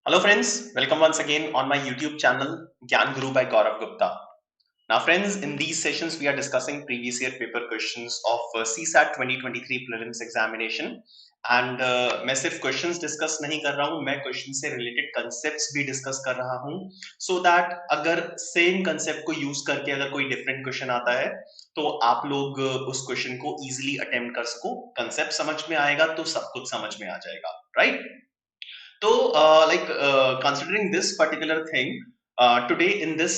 Hello friends, welcome once again on my YouTube channel Gyan Guru by Gaurav Gupta. Now friends, in these sessions we are discussing previous year paper questions of CSAT 2023 prelims examination and मैं सिर्फ questions discuss नहीं कर रहा हूं, मैं question से related concepts भी discuss कर रहा हूं सो दैट अगर सेम कंसेप्ट को यूज करके अगर कोई डिफरेंट क्वेश्चन आता है तो आप लोग उस क्वेश्चन को इजीली अटेम्प्ट कर सको। कंसेप्ट समझ में आएगा तो सब कुछ समझ में आ जाएगा, right? So, considering this particular thing, today in this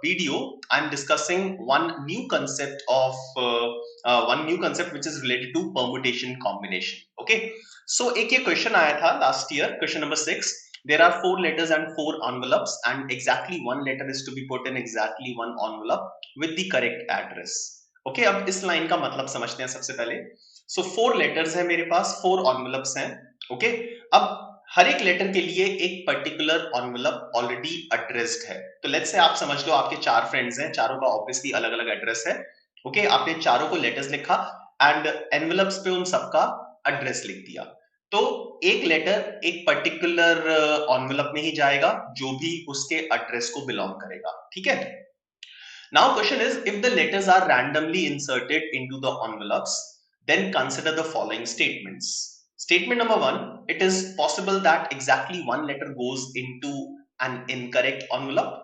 video, I'm discussing one new concept which is related to permutation combination. Okay, so एक ये question आया था last year, question number 6. There are 4 letters and 4 envelopes, and exactly one letter is to be put in exactly one envelope with the correct address. Okay, अब इस line का मतलब समझते हैं सबसे पहले. So 4 letters है मेरे पास, 4 envelopes हैं. Okay, अब हर एक लेटर के लिए एक पर्टिकुलर एनवेलप ऑलरेडी एड्रेस्ड है। तो लेट्स से आप समझ लो आपके 4 फ्रेंड्स हैं, चारों का ऑब्वियसली अलग अलग एड्रेस है। ओके, आपने चारों को लेटर्स लिखा एंड एनवेलप्स पे उन सबका एड्रेस लिख दिया। तो एक लेटर एक पर्टिकुलर एनवेलप में ही जाएगा जो भी उसके एड्रेस को बिलोंग करेगा, ठीक है? Now question is, if the letters are randomly inserted into the envelopes, then consider the following statements. Statement number 1, it is possible that exactly one letter goes into an incorrect envelope.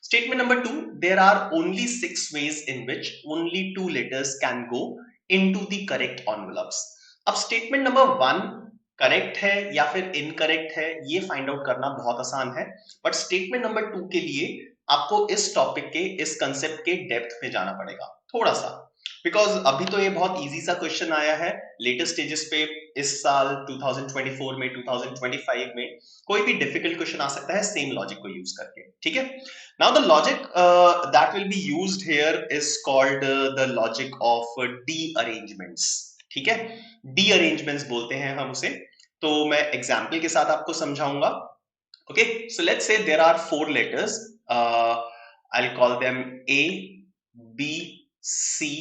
Statement number 2, there are only 6 ways in which only 2 letters can go into the correct envelopes. अब statement number 1 correct है या फिर incorrect है ये find out करना बहुत आसान है, बट स्टेटमेंट नंबर 2 के लिए आपको इस टॉपिक के, इस कंसेप्ट के डेप्थ में जाना पड़ेगा थोड़ा सा, बिकॉज अभी तो ये बहुत इजी सा क्वेश्चन आया है लेटेस्ट स्टेजेस पे। इस साल 2024 में, 2025 में कोई भी डिफिकल्ट क्वेश्चन आ सकता है सेम लॉजिक को यूज करके, ठीक है? Now the logic that will be used here is called the logic of D arrangements, ठीक है? डी अरेंजमेंट्स बोलते हैं हम उसे। तो मैं एग्जाम्पल के साथ आपको समझाऊंगा। Okay, so let's say there are 4 letters, I will call them A, B, C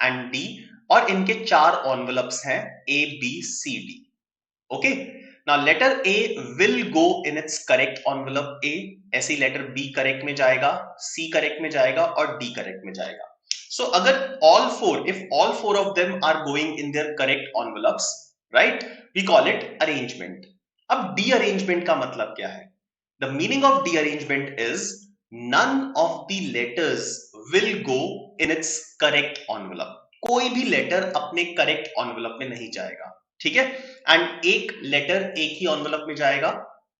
and D, और इनके 4 एनवेलप्स हैं A, B, C, D. Okay, now letter A will go in its correct envelope A, ऐसे ही letter B correct में जाएगा, C correct में जाएगा और डी करेक्ट में जाएगा। So अगर if all four of them are going in their correct envelopes, right, we call it arrangement. अब dearrangement का मतलब क्या है? The meaning of dearrangement is none of the letters will go in its correct envelope. कोई भी letter अपने correct envelope में नहीं जाएगा, ठीक है? एंड एक लेटर एक ही envelope में जाएगा,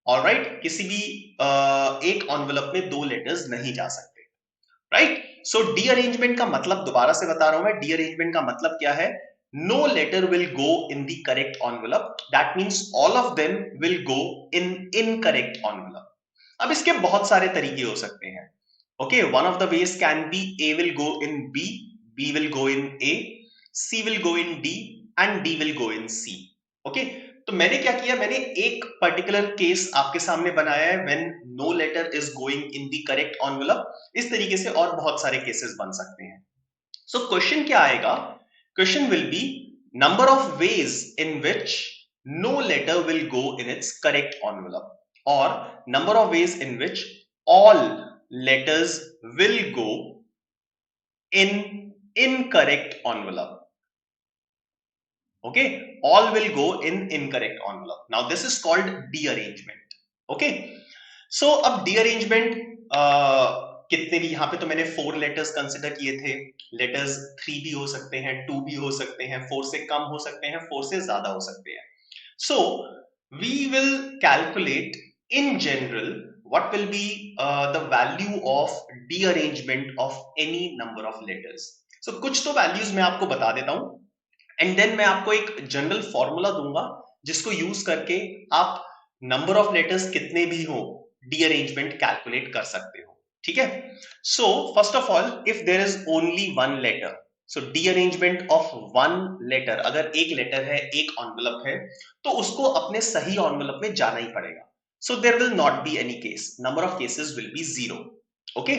ऑलराइट? किसी भी एक envelope में 2 लेटर्स नहीं जा सकते, राइट? सो डीअरेंजमेंट का मतलब दोबारा से बता रहा हूं मैं, डीअरेंजमेंट का मतलब क्या है? No letter will go in the correct envelope, that means all of them will go in incorrect envelope. अब इसके बहुत सारे तरीके हो सकते हैं। Okay, one of the ways can be A will go in B, B will go in A, C will go in D and D will go in C. Okay, तो मैंने क्या किया, मैंने एक पर्टिकुलर केस आपके सामने बनाया है when no letter is going in the correct envelope. इस तरीके से और बहुत सारे केसेस बन सकते हैं। सो क्वेश्चन क्या आएगा? Question will be number of ways in which no letter will go in its correct envelope, और number of ways in which all letters will go in incorrect envelope. Okay, all will go in incorrect envelope. Now this is called dearrangement. Okay, so अब dearrangement कितने भी, यहाँ पे तो मैंने 4 letters consider किए थे। लेटर्स 3 भी हो सकते हैं, 2 भी हो सकते हैं, 4 से कम हो सकते हैं, 4 से ज्यादा हो सकते हैं। So we will calculate in general what will be the value of dearrangement of any number of letters. So कुछ तो वैल्यूज मैं आपको बता देता हूं एंड देन मैं आपको एक जनरल फॉर्मूला दूंगा जिसको यूज करके आप नंबर ऑफ लेटर्स कितने भी हो डीअरेंजमेंट कैलकुलेट कर सकते हो, ठीक है? So first of all, if there is only one letter, so derangement of one letter, अगर एक लेटर है, एक एनवेलप है, तो उसको अपने सही एनवेलप में जाना ही पड़ेगा। So there will not be any case, number of cases will be 0। Okay,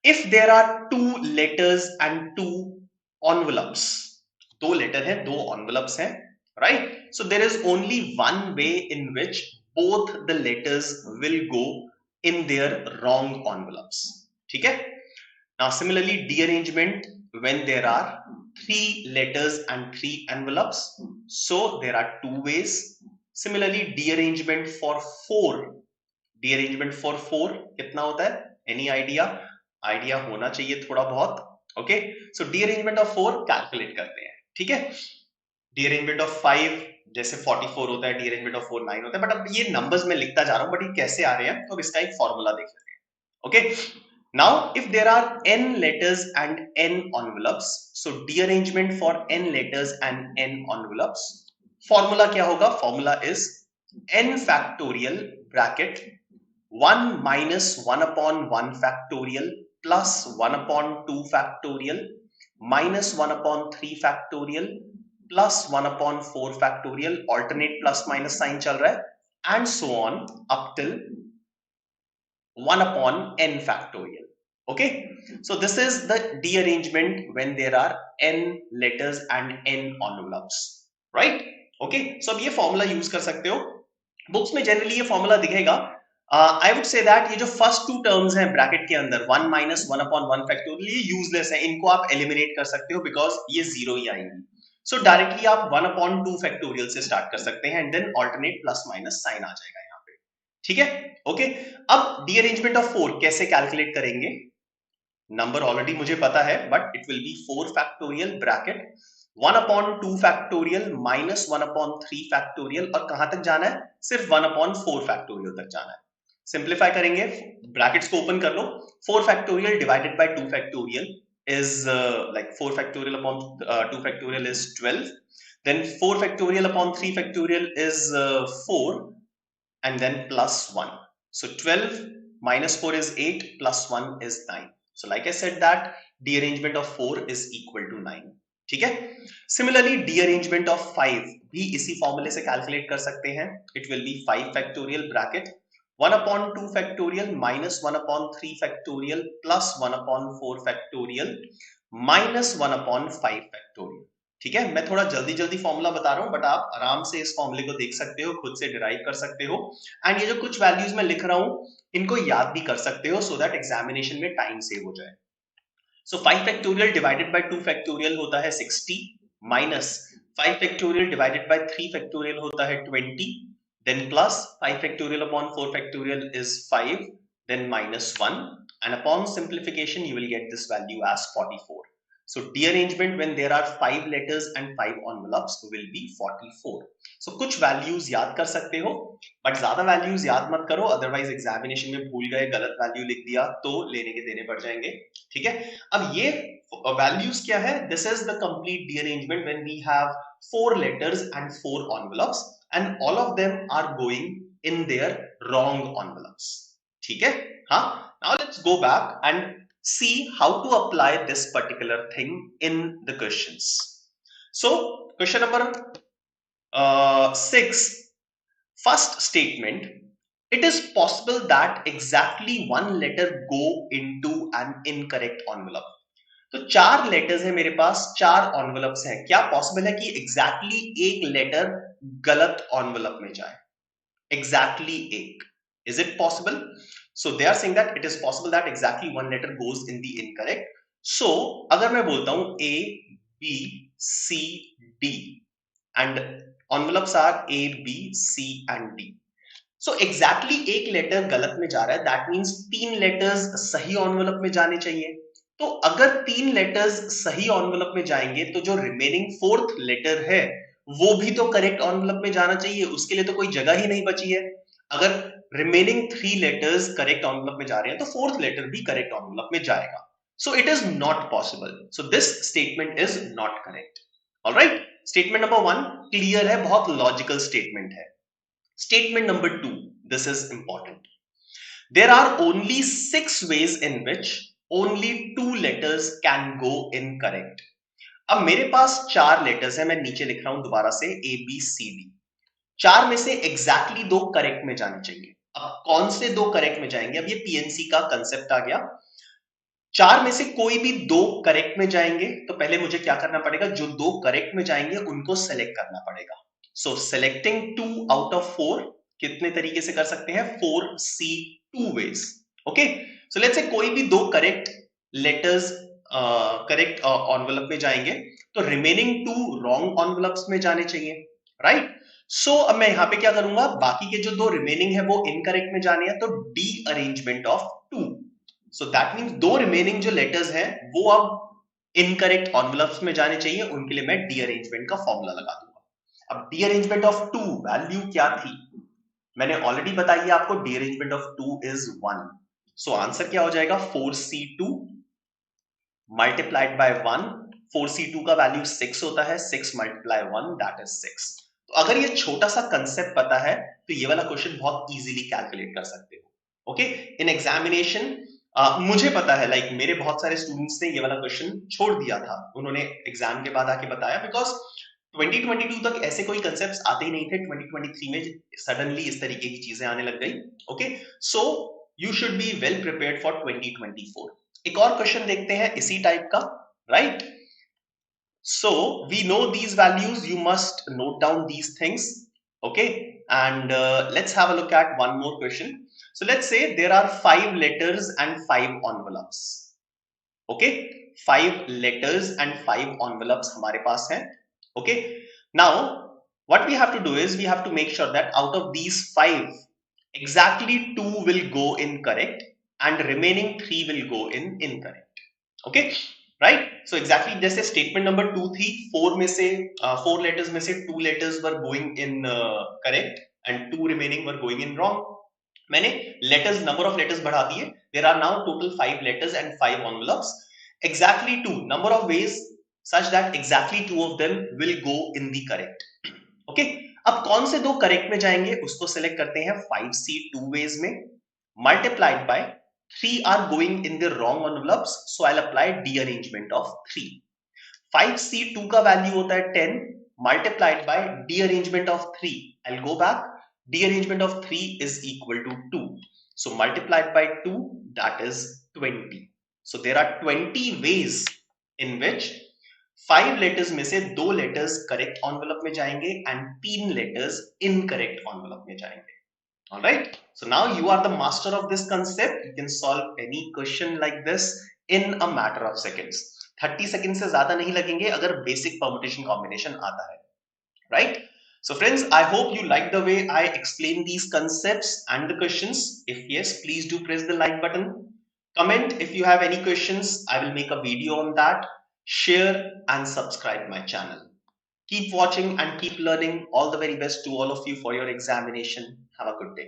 if there are 2 letters and 2 envelopes, 2 letter है, 2 envelopes हैं, right? So there is only one way in which both the letters will go in their wrong envelopes. ठीक है? Now similarly, dearrangement when there are 3 letters and 3 envelopes, so there are 2 ways. Similarly, dearrangement for 4 कितना होता है? Any idea होना चाहिए थोड़ा बहुत. Okay, so dearrangement of 4 calculate करते हैं. ठीक है? dearrangement of 5 जैसे 44 होता है, dearrangement of 4 9 होता है. बट अब ये नंबर्स में लिखता जा रहा हूं, बट ये कैसे आ रहे हैं तो इसका एक फॉर्मूला देख लेते हैं. Okay, now if there are n letters and n envelopes, so dearrangement for n letters and n envelopes, formula क्या होगा? Formula is n factorial bracket 1 minus 1 upon 1 factorial plus 1 upon 2 factorial minus 1 upon 3 factorial plus 1 upon 4 factorial, alternate plus minus sign चल रहा है, and so on up till 1 upon n factorial. Okay, so this is the dearrangement when there are n letters and n envelopes, right? Okay, so अब ये formula use कर सकते हो. Books में generally ये फॉर्मूला दिखेगा. आई वुड से दैट ये जो फर्स्ट 2 टर्म्स हैं ब्रैकेट के अंदर 1 minus 1 upon 1 factorial, ये यूजलेस है. इनको आप एलिमिनेट कर सकते हो बिकॉज ये जीरो ही आएंगी. सो डायरेक्टली आप 1 upon 2 factorial से स्टार्ट कर सकते हैं and then alternate plus minus sign आ जाएगा यहाँ पे. ठीक है? ओके, अब डीअरेंजमेंट ऑफ 4 कैसे कैलकुलेट करेंगे? नंबर ऑलरेडी मुझे पता है, but it will be 4 factorial bracket 1 upon 2 factorial minus 1 upon 3 factorial, और कहां तक जाना है? सिर्फ 1 upon 4 factorial तक जाना है. सिंप्लीफाई करेंगे, ब्रैकेट्स को ओपन कर लो. 4 factorial divided by 2 factorial is like 4 factorial upon 2 factorial is 12. Then 4 factorial upon 3 factorial is 4 and then plus 1. So 12 minus 4 is 8 plus 1 is 9. So like I said that dearrangement of 4 is equal to 9. ठीक है? Similarly, dearrangement of 5 भी इसी फॉर्मूले से calculate कर सकते हैं. It will be 5 factorial bracket 1 upon 2 factorial minus 1 upon 3 factorial plus 1 upon 4 factorial minus 1 upon 5 factorial. ठीक है? मैं थोड़ा जल्दी जल्दी फॉर्मूला बता रहा हूं, बट आप आराम से इस फॉर्मूले को देख सकते हो, खुद से डिराइव कर सकते हो. एंड ये जो कुछ वैल्यूज मैं लिख रहा हूं इनको याद भी कर सकते हो सो दैट एग्जामिनेशन में टाइम सेव हो जाए. So 5 factorial divided by 2 factorial होता है 60 minus 5 factorial divided by 3 factorial होता है 20, then plus 5 factorial upon 4 factorial is 5, then minus 1, and upon simplification you will get this value as 44. So dearrangement when there are 5 letters and 5 envelopes will be 44. So कुछ values याद कर सकते हो, but ज्यादा values याद मत करो, otherwise examination में भूल गए, गलत value लिख दिया तो लेने के देने पड़ जाएंगे. ठीक है? अब ये values क्या है? This is the complete dearrangement when we have 4 letters and 4 envelopes and all of them are going in their wrong envelopes. ठीक है? हाँ? Now let's go back and see how to apply this particular thing in the questions. So question number 6, first statement, it is possible that exactly one letter go into an incorrect envelope. तो 4 letters है मेरे पास, 4 envelopes हैं. क्या possible है कि exactly एक letter गलत envelope में जाए? एग्जैक्टली एक. Is it possible? So they are saying that it is possible that exactly one letter goes in the incorrect. So अगर मैं बोलता हूं A, B, C, D and envelopes are A, B, C and D. So exactly एक letter गलत में जा रहा है. That means 3 लेटर्स सही एनवलप में जाने चाहिए. तो अगर 3 लेटर्स सही एनवलप में जाएंगे तो जो रिमेनिंग 4th लेटर है वो भी तो करेक्ट एनवलप में जाना चाहिए. उसके लिए तो कोई जगह ही नहीं बची है. अगर रिमेनिंग 3 लेटर्स करेक्ट एनवलप में जा रहे हैं तो 4th लेटर भी करेक्ट एनवलप में जाएगा. So it is not possible. So this statement is not correct. Alright, statement number 1 clear है, बहुत लॉजिकल स्टेटमेंट है. Statement number 2, this is important. There are only 6 ways in which only 2 letters can go incorrect. अब मेरे पास 4 letters है, मैं नीचे लिख रहा हूं दोबारा से A, B, C, D. 4 में से एग्जैक्टली 2 करेक्ट में जाने चाहिए. अब कौन से 2 करेक्ट में जाएंगे? अब ये पीएनसी का कंसेप्ट आ गया. 4 में से कोई भी 2 करेक्ट में जाएंगे तो पहले मुझे क्या करना पड़ेगा? जो 2 करेक्ट में जाएंगे उनको सेलेक्ट करना पड़ेगा. सो सेलेक्टिंग 2 out of 4, कितने तरीके से कर सकते हैं? 4C2 ways. Okay, so let's से कोई भी दो करेक्ट लेटर्स करेक्ट एनवेलप में जाएंगे तो रिमेनिंग टू रॉन्ग एनवेलप्स में जाने चाहिए, राइट? सो अब मैं यहां पे क्या करूंगा, बाकी के जो दो रिमेनिंग है वो इनकरेक्ट में जाने हैं, तो derangement of two. So that means दो रिमेनिंग जो लेटर्स हैं वो अब इनकरेक्ट एनवेलप्स में जाने चाहिए, उनके लिए मैं डी अरेंजमेंट का फॉर्मूला लगा दूंगा. अब derangement of two value क्या थी, मैंने ऑलरेडी बताई है आपको, derangement of two is 1. So answer क्या हो जाएगा, 4C2 मल्टीप्लाइड बाय 1. 4C2 का वैल्यू 6 होता है, 6 मल्टीप्लाई 1 दैट इज 6. तो अगर ये छोटा सा कंसेप्ट पता है तो ये वाला क्वेश्चन बहुत इजीली कैलकुलेट कर सकते हो. ओके, इन एग्जामिनेशन मुझे पता है, लाइक मेरे बहुत सारे स्टूडेंट्स ने ये वाला क्वेश्चन छोड़ दिया था, उन्होंने एग्जाम के बाद आके बताया, बिकॉज 2022 तक ऐसे कोई कंसेप्ट्स आते ही नहीं थे. 2023 में सडनली इस तरीके की चीजें आने लग गई. Okay, so you should be well prepared for 2024. एक और क्वेश्चन देखते हैं इसी टाइप का, right? So we know these values, you must note down these things. Okay, and let's have a look at one more question. So let's say there are 5 letters and 5 envelopes. Okay, 5 letters and 5 envelopes हमारे पास हैं. Okay, now what we have to do is we have to make sure that out of these 5, exactly 2 will go in correct and remaining 3 will go in incorrect. Okay, right? So exactly जैसे statement number 2 थी, 4 letters में से 2 letters were going in correct and 2 remaining were going in wrong. मैंने letters, number of letters बढ़ा दिए. There are now total 5 letters and 5 envelopes. Exactly 2 number of ways such that exactly 2 of them will go in the correct. Okay, अब कौन से दो correct में जाएंगे उसको सिलेक्ट करते हैं 5C2 ways में, multiplied by 3 are going in the wrong envelopes, so I'll apply D arrangement of 3. 5C2 का वैल्यू होता है 10 multiplied by D arrangement of 3. I'll go back. D arrangement of 3 is equal to 2. So multiplied by 2, that is 20. So there are 20 ways in which 5 letters में से 2 letters correct envelope में जाएंगे and 3 letters incorrect envelope में जाएंगे. All right, so now you are the master of this concept. You can solve any question like this in a matter of seconds. 30 seconds से ज्यादा नहीं लगेंगे अगर basic permutation combination आता है, right? So friends, I hope you like the way I explain these concepts and the questions. If yes, please do press the like button. Comment if you have any questions. I will make a video on that. Share and subscribe my channel. Keep watching and keep learning. All the very best to all of you for your examination. Have a good day.